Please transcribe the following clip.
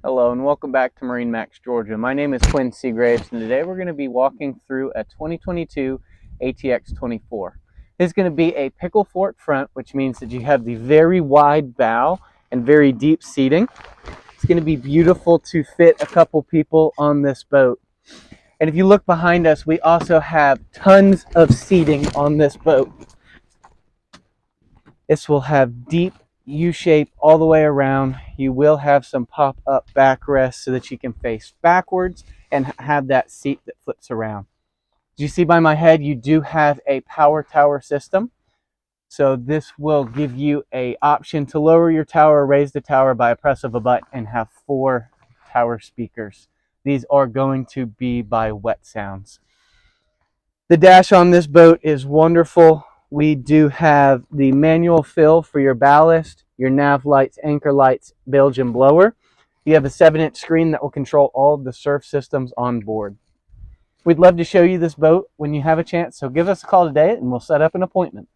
Hello and welcome back to MarineMax Georgia. My name is Quinn Seagraves and today we're going to be walking through a 2022 ATX 24. It's going to be a pickle fork front, which means that you have the very wide bow and very deep seating. It's going to be beautiful to fit a couple people on this boat. And if you look behind us, we also have tons of seating on this boat. This will have deep U-shape all the way around. You will have some pop-up backrests so that you can face backwards and have that seat that flips around. As you see by my head, you do have a power tower system. So this will give you an option to lower your tower or raise the tower by a press of a button and have 4 tower speakers. These are going to be by wet sounds. The dash on this boat is wonderful. We do have the manual fill for your ballast, your nav lights, anchor lights, bilge, and blower. You have a 7-inch screen that will control all of the surf systems on board. We'd love to show you this boat when you have a chance, so give us a call today and we'll set up an appointment.